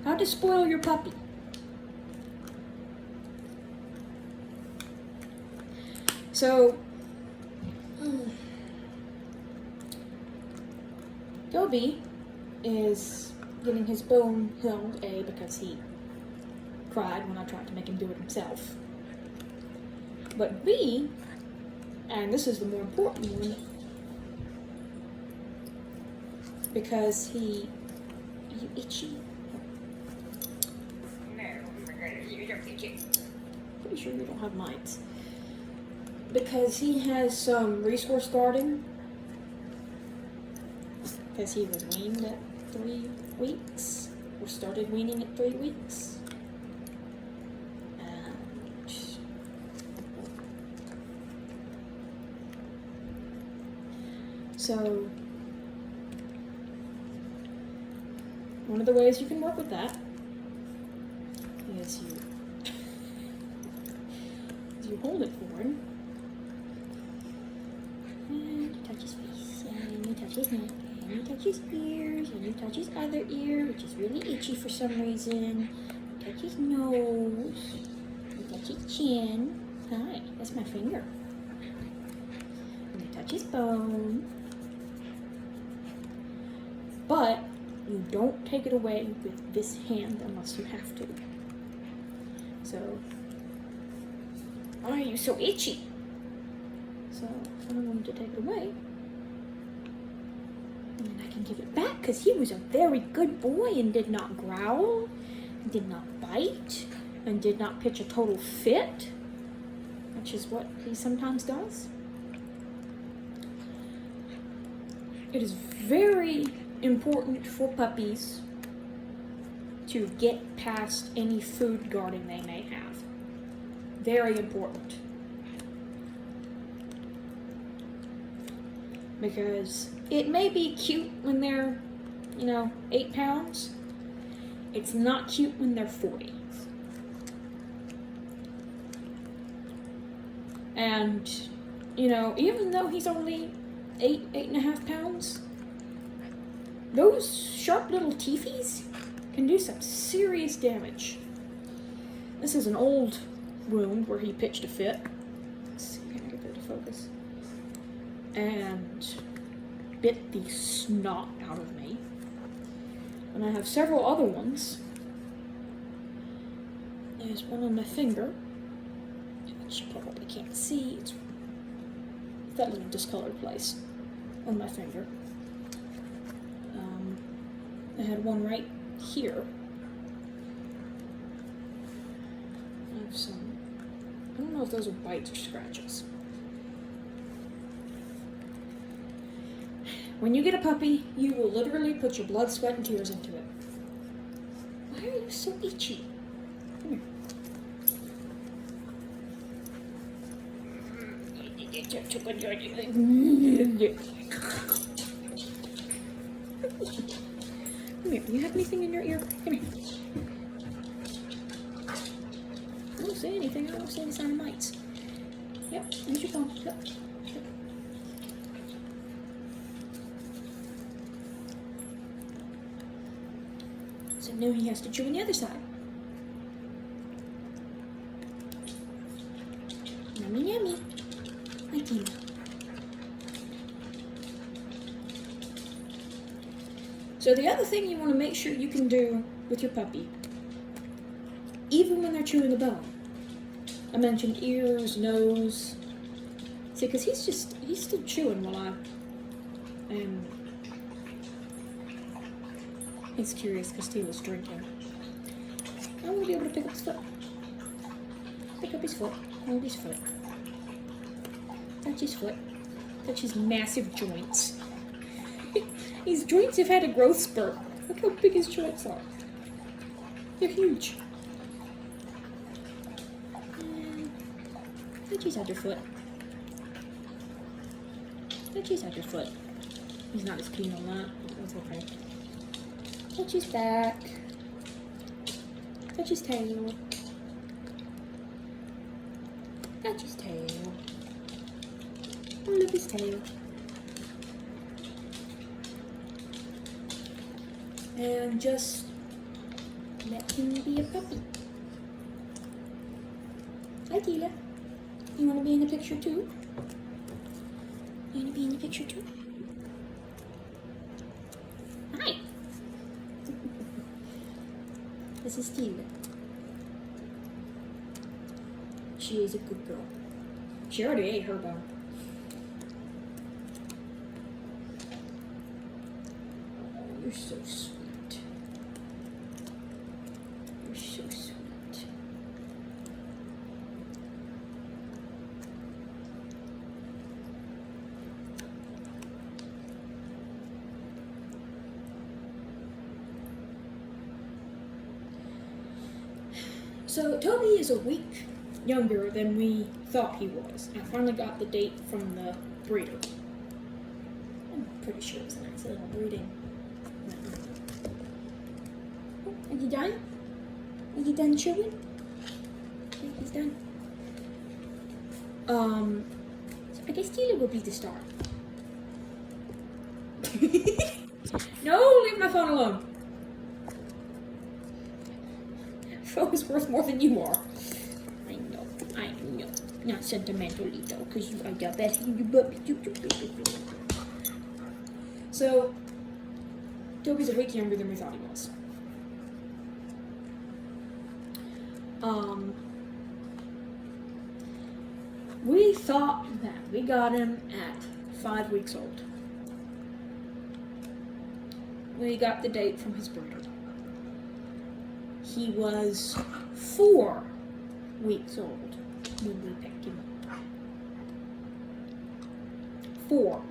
How to spoil your puppy. So, Dobby is getting his bone healed, A, because he cried when I tried to make him do it himself. But B, and this is the more important one, because he itchy. No, you don't itchy. Pretty sure you don't have mites. Because he has some resource guarding. Because he was weaned at 3 weeks, or started weaning at 3 weeks. And so, one of the ways you can work with that is you hold it for him, and you touch his face, and you touch his neck, and you touch his ears, and you touch his other ear, which is really itchy for some reason. You touch his nose, you touch his chin. Hi, that's my finger. And you touch his bone. But you don't take it away with this hand unless you have to. So, why are you so itchy? So, if I wanted to take it away, and I can give it back, because he was a very good boy and did not growl, and did not bite, and did not pitch a total fit, which is what he sometimes does. It is very important for puppies to get past any food guarding they may have. Very important. Because it may be cute when they're, 8 pounds. It's not cute when they're 40. And, even though he's only 8.5 pounds, those sharp little teethies can do some serious damage. This is an old wound where he pitched a fit. Let's see, can I get that to focus? And bit the snot out of me. And I have several other ones. There's one on my finger, which you probably can't see. It's that little discolored place on my finger. I had one right here. I have some, I don't know if those are bites or scratches. When you get a puppy, you will literally put your blood, sweat, and tears into it. Why are you so itchy? Come here. Come here. You have anything in your ear? Come here. I don't say anything. I don't see any sign of mites. Yep. Here's your phone. Yep. So now he has to chew on the other side. Yummy, yummy. My team. So the other thing you want to make sure you can do with your puppy, even when they're chewing a bone, I mentioned ears, nose. See, because he's still chewing while I am. He's curious because T was drinking. I want to be able to pick up his foot. Pick up his foot. Hold his foot. Touch his foot. Touch his massive joints. His joints have had a growth spurt. Look how big his joints are. They're huge. And touch his other foot. Touch his other foot. He's not as keen on that. That's okay. Touch his back. Touch his tail. Touch his tail. Oh, look his tail. And just Let him be a puppy. Hi, Tila. You want to be in the picture too? You want to be in the picture too? Hi. This is Tila. She is a good girl. She already ate her bone. Oh, you're so sweet. You're so sweet. So Toby is a week younger than we thought he was. I finally got the date from the breeder. I'm pretty sure it's an accidental breeding. Oh, are you done? Are you done chewing? Okay, he's done. So I guess Tila will be the star. No, leave my phone alone. Phone is worth more than you are. I know. Not sentimentally though, because you are the best in your puppy. So, Toby's a week younger than we thought he was. We thought that we got him at 5 weeks old. We got the date from his breeder. He was 4 weeks old when we picked him up. 4.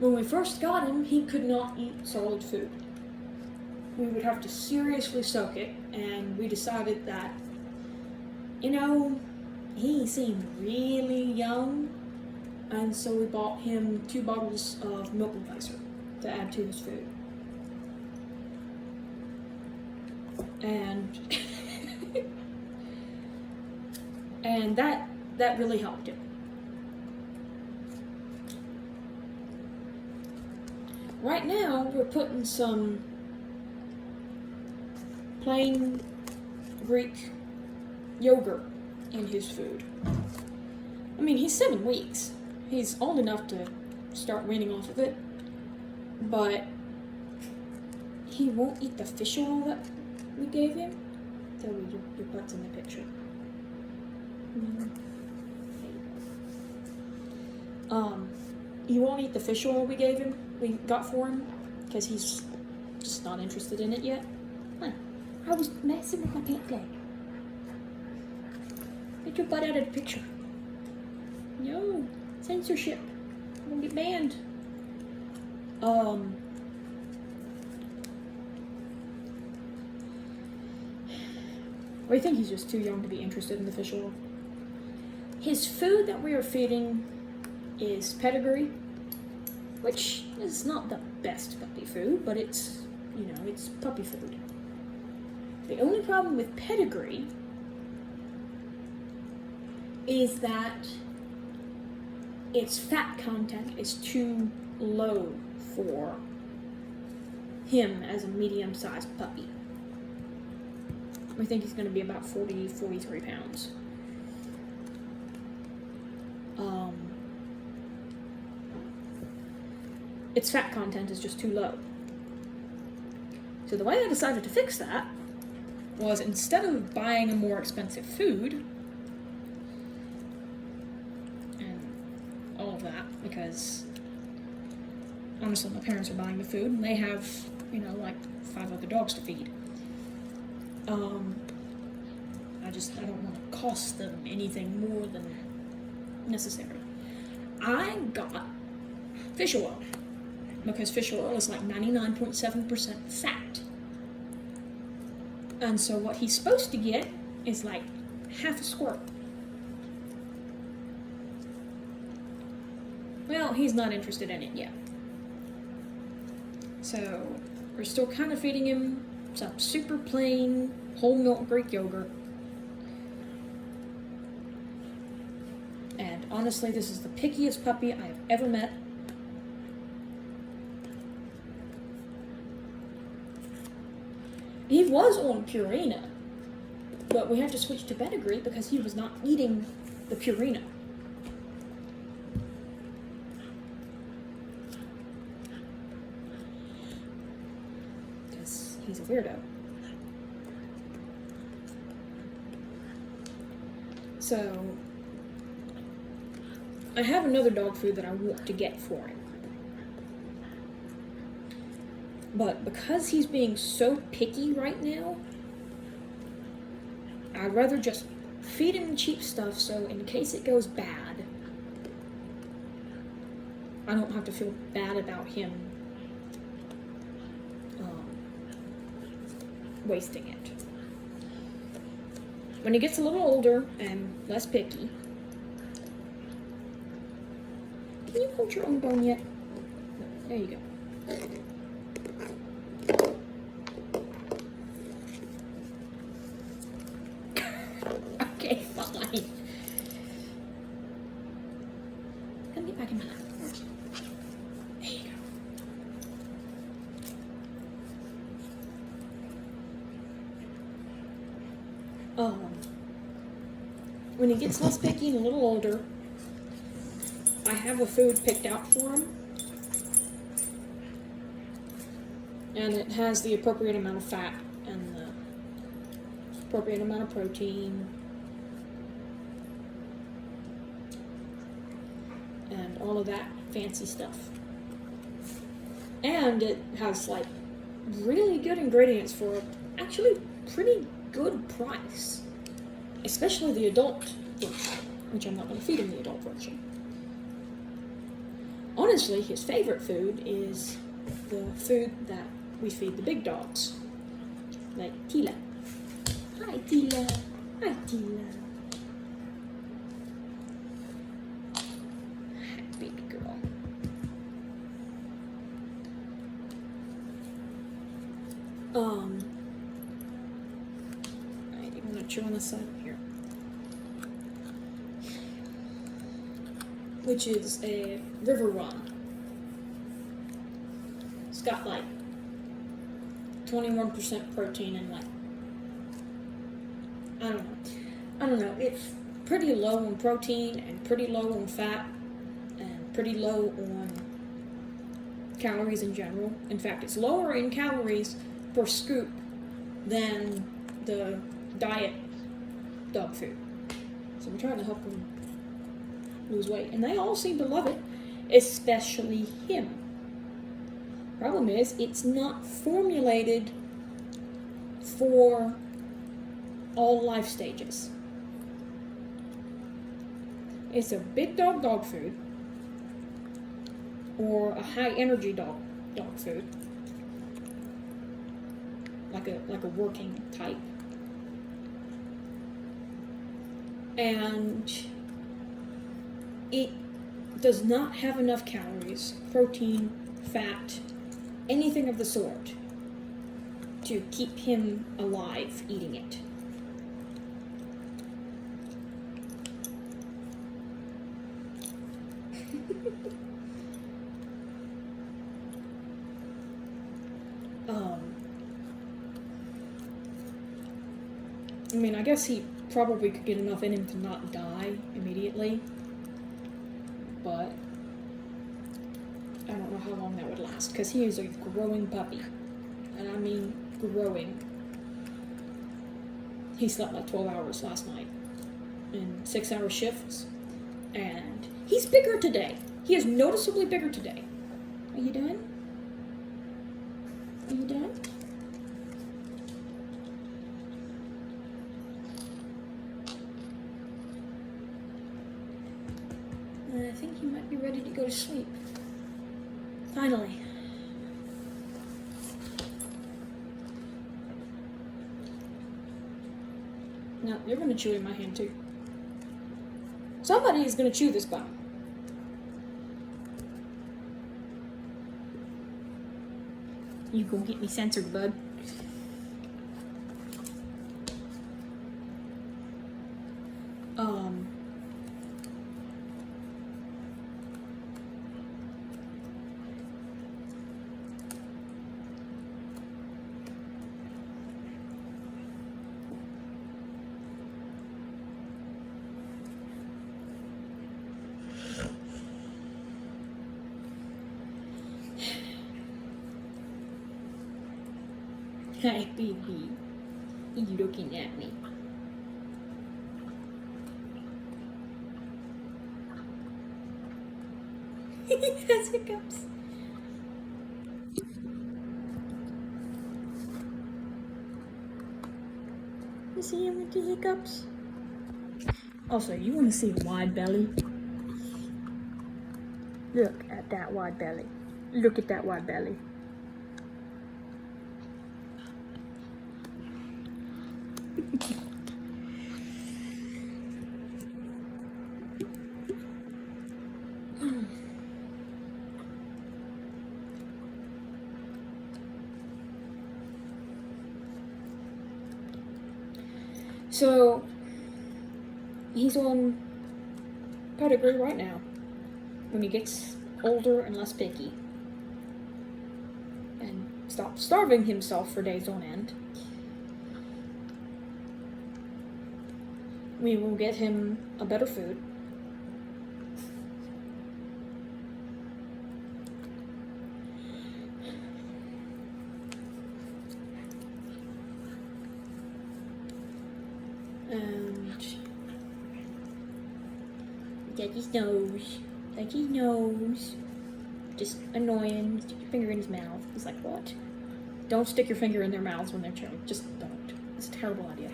When we first got him, he could not eat solid food. We would have to seriously soak it, and we decided that, he seemed really young, and so we bought him 2 bottles of milk replacer to add to his food. And and that really helped him. Right now we're putting some plain Greek yogurt in his food. I mean, he's 7 weeks. He's old enough to start weaning off of it, but he won't eat the fish oil that we gave him. Tell me your butt's in the picture. He won't eat the fish oil we got for him, because he's just not interested in it yet. Huh. I was messing with my pant leg. Get your butt out of the picture. No, censorship. I'm gonna get banned. I think he's just too young to be interested in the fish oil. His food that we are feeding is pedigree, which is not the best puppy food, but it's puppy food. The only problem with pedigree is that its fat content is too low for him as a medium-sized puppy. I think he's going to be about 43 pounds. Its fat content is just too low. So the way I decided to fix that was, instead of buying a more expensive food and all of that, because honestly my parents are buying the food and they have, like 5 other dogs to feed. I don't want to cost them anything more than necessary. I got fish oil, because fish oil is like 99.7% fat. And so what he's supposed to get is like half a squirt. Well, he's not interested in it yet. So we're still kind of feeding him some super plain whole milk Greek yogurt. And honestly, this is the pickiest puppy I have ever met. He was on Purina, but we have to switch to Pedigree because he was not eating the Purina. Because he's a weirdo. So, I have another dog food that I want to get for him. But because he's being so picky right now, I'd rather just feed him cheap stuff so in case it goes bad, I don't have to feel bad about him wasting it. When he gets a little older and less picky, can you hold your own bone yet? No, there you go. Okay, fine. Come get back in my lap. There you go. When he gets less picky and a little older, I have a food picked out for him. And it has the appropriate amount of fat and the appropriate amount of protein. And all of that fancy stuff. And it has like really good ingredients for actually pretty good price. Especially the adult version, which I'm not going to feed him the adult version. Honestly, his favorite food is the food that we feed the big dogs. Like Tila. Hi, Tila. Hi, Tila. Hi, baby girl. Alright, you want to chew on the side here. Which is a river run. It's got like 21% protein and like, I don't know, it's pretty low on protein and pretty low on fat and pretty low on calories in general. In fact, it's lower in calories per scoop than the diet dog food. So we're trying to help them lose weight, and they all seem to love it, especially him. Problem is, it's not formulated for all life stages. It's a big dog food, or a high energy dog food, like a working type, and it does not have enough calories, protein, fat, anything of the sort to keep him alive eating it. I mean, I guess he probably could get enough in him to not die immediately, but I don't know how long that would last, because he is a growing puppy, and I mean growing. He slept like 12 hours last night in 6-hour shifts, and he's bigger today. He is noticeably bigger today. Are you done? Are you done? I think you might be ready to go to sleep. Finally. No, you're going to chew in my hand too. Somebody is going to chew this bone. You go get me censored, bud. Hi, baby. He's looking at me. He has hiccups. You see him with the hiccups? Also, you want to see a wide belly? Look at that wide belly. Look at that wide belly. So, he's on pedigree right now. When he gets older and less picky, and stops starving himself for days on end, we will get him a better food. And Daddy's nose. Daddy's nose. Just annoying. Stick your finger in his mouth. He's like, what? Don't stick your finger in their mouths when they're chewing. Just don't. It's a terrible idea.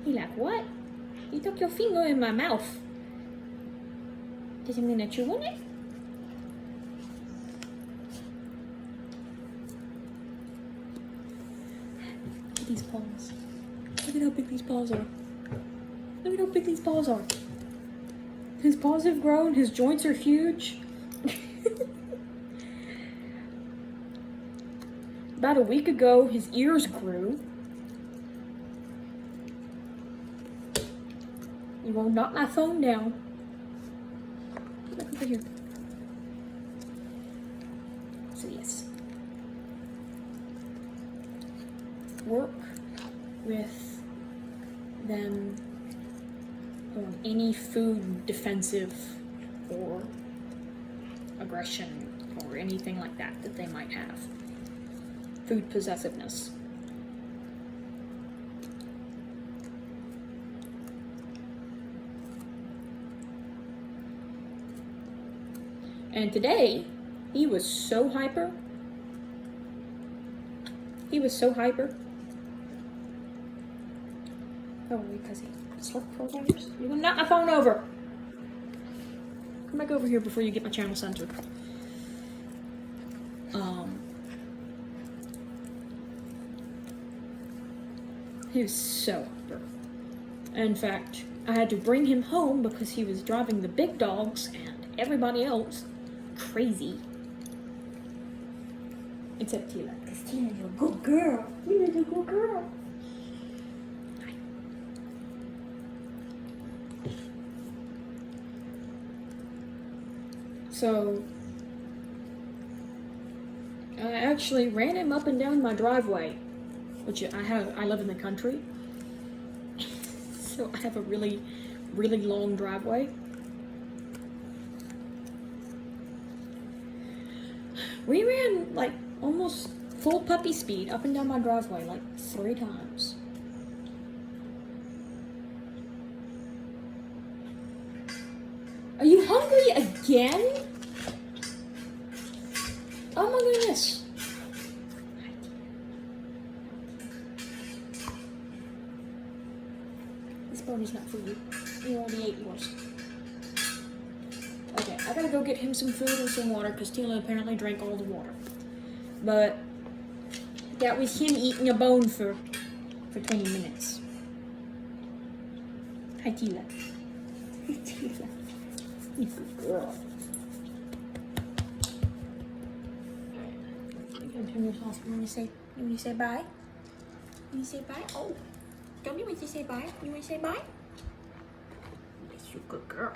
He like, what? You took your finger in my mouth. Does it mean that you want it? Look at these paws. Look at how big these paws are. Look at how big these paws are. His paws have grown. His joints are huge. About a week ago, his ears grew. You won't knock my phone down. Look over here. So yes. Work with them on any food defensive or aggression or anything like that that they might have. Food possessiveness. And today, he was so hyper. He was so hyper. Oh, because he slept for hours. You will knock my phone over. Come back over here before you get my channel censored. He was so hyper. In fact, I had to bring him home because he was driving the big dogs and everybody else crazy. Except Tila, because Tila's a good girl. Tila's a good girl. So, I actually ran him up and down my driveway, which I live in the country, so I have a really, really long driveway. We ran like almost full puppy speed up and down my driveway like 3 times. Are you hungry again? Oh my goodness. This pony's not for you. You already ate yours. Okay, I gotta go get him some food and some water because Tila apparently drank all the water. But that was him eating a bone for 20 minutes. Hi, Tila. Hi, Tila. You good girl. You can turn yourself when you say bye. When you say bye? Oh, don't you want to say bye? You want to say bye? Yes, you good girl.